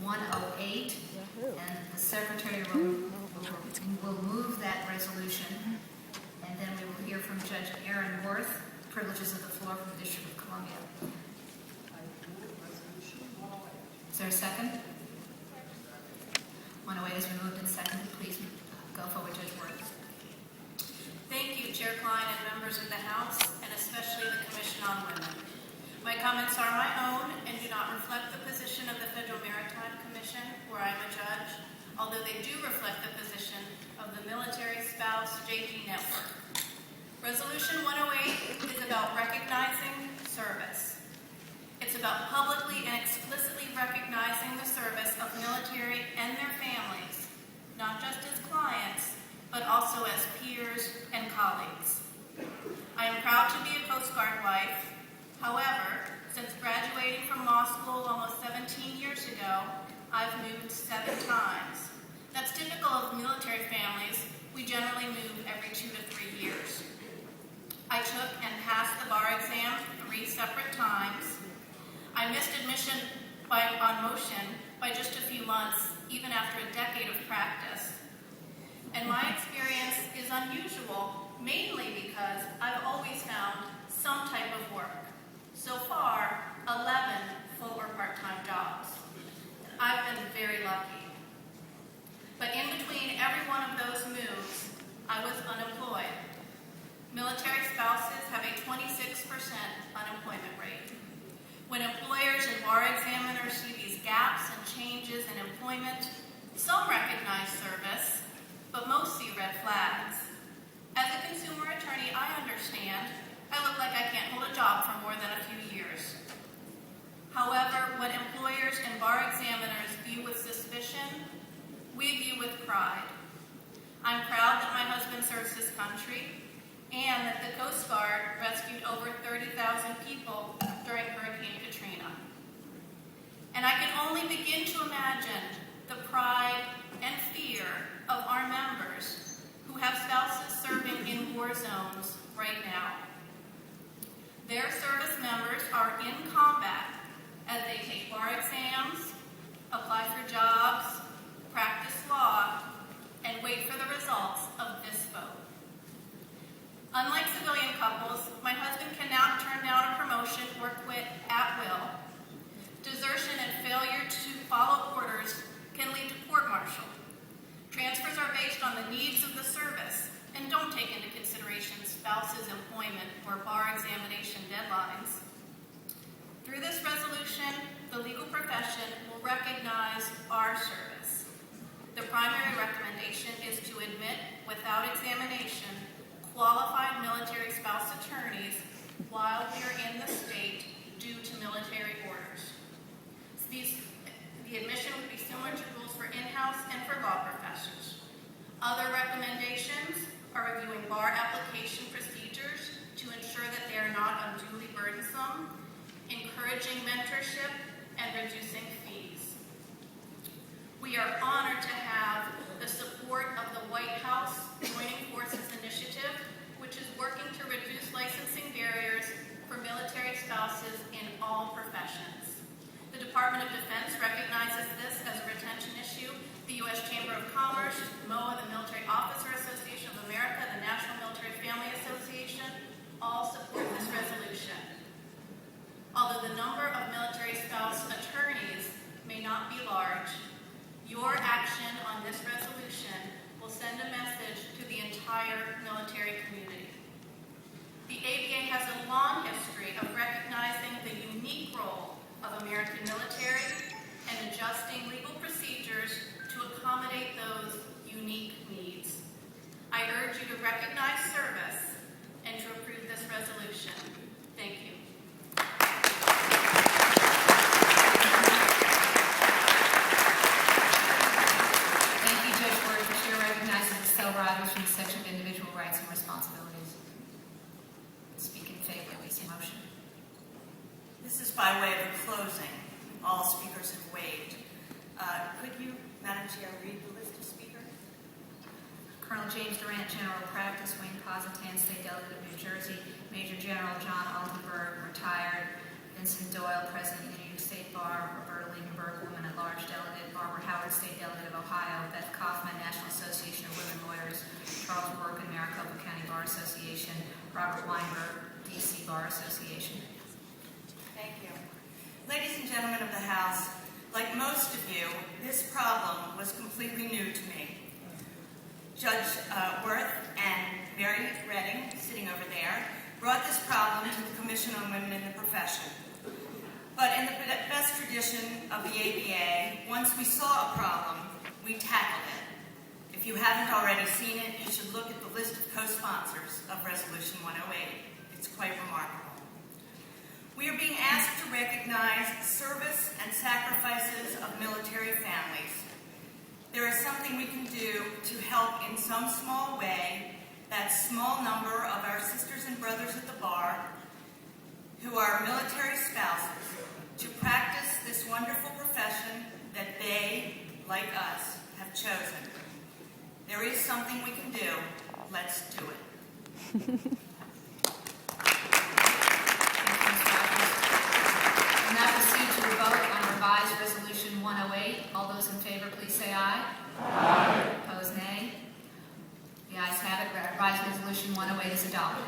108, and the secretary will move that resolution, and then we will hear from Judge Aaron Worth, privileges of the floor from the District of Columbia. Is there a second? 108 has been moved and seconded. Please go forward, Judge Worth. Thank you, Chair Klein and members of the House, and especially the Commission on Women. My comments are my own and do not reflect the position of the Federal Maritime Commission, where I am a judge, although they do reflect the position of the Military Spouse JD Network. Resolution 108 is about recognizing service. It's about publicly and explicitly recognizing the service of military and their families, not just as clients, but also as peers and colleagues. I am proud to be a Coast Guard wife. However, since graduating from law school almost 17 years ago, I've moved 7 times. That's typical of military families. We generally move every 2 to 3 years. I took and passed the bar exam 3 separate times. I missed admission on motion by just a few months, even after a decade of practice. And my experience is unusual, mainly because I've always found some type of work. So far, 11 full or part-time jobs. I've been very lucky. But in between every one of those moves, I was unemployed. Military spouses have a 26% unemployment rate. When employers and bar examiners see these gaps and changes in employment, some recognize service, but most see red flags. As a consumer attorney, I understand. I look like I can't hold a job for more than a few years. However, what employers and bar examiners view with suspicion, we view with pride. I'm proud that my husband serves his country and that the Coast Guard rescued over 30,000 people during Hurricane Katrina. And I can only begin to imagine the pride and fear of our members who have spouses serving in war zones right now. Their service members are in combat as they take bar exams, apply for jobs, practice law, and wait for the results of this vote. Unlike civilian couples, my husband can now turn down a promotion or quit at will. Desertion and failure to follow orders can lead to court-martial. Transfers are based on the needs of the service and don't take into consideration spouse's employment or bar examination deadlines. Through this resolution, the legal profession will recognize our service. The primary recommendation is to admit, without examination, qualified military spouse attorneys while we are in the state due to military orders. The admission would be similar to rules for in-house and for law professors. Other recommendations are reviewing bar application procedures to ensure that they are not unduly burdensome, encouraging mentorship, and reducing fees. We are honored to have the support of the White House Joining Forces Initiative, which is working to reduce licensing barriers for military spouses in all professions. The Department of Defense recognizes this as a retention issue. The U.S. Chamber of Commerce, MOA, the Military Officer Association of America, the National Military Family Association, all support this resolution. Although the number of military spouse attorneys may not be large, your action on this resolution will send a message to the entire military community. The ABA has a long history of recognizing the unique role of American military and adjusting legal procedures to accommodate those unique needs. I urge you to recognize service and to approve this resolution. Thank you. Thank you, Judge Ward. The chair recognizes the cell riders from the section of individual rights and responsibilities. Speak in favor of this motion. This is by way of a closing. All speakers have waived. Could you, Madam Chair, read the list of speakers? Colonel James Durant, General Practice, Wayne Positan, State Delegate of New Jersey, Major General John Altenberg, retired, Vincent Doyle, President of the New York State Bar, Roberta Liebenberg, Woman at Large Delegate, Association, Robert Weinberg, DC Bar Association. Thank you. Ladies and gentlemen of the House, like most of you, this problem was completely new to me. Judge Worth and Mary Redding, sitting over there, brought this problem to the Commission on Women in the Profession. But in the best tradition of the ABA, once we saw a problem, we tackled it. If you haven't already seen it, you should look at the list of co-sponsors of Resolution 108. It's quite remarkable. We are being asked to recognize service and sacrifices of military families. There is something we can do to help in some small way that small number of our sisters and brothers at the bar who are military spouses to practice this wonderful profession that they, like us, have chosen. There is something we can do. Let's do it. We'll now proceed to a vote on revised Resolution 108. All those in favor, please say aye. Aye. Opposed, nay. The ayes have it. Revised Resolution 108 is adopted.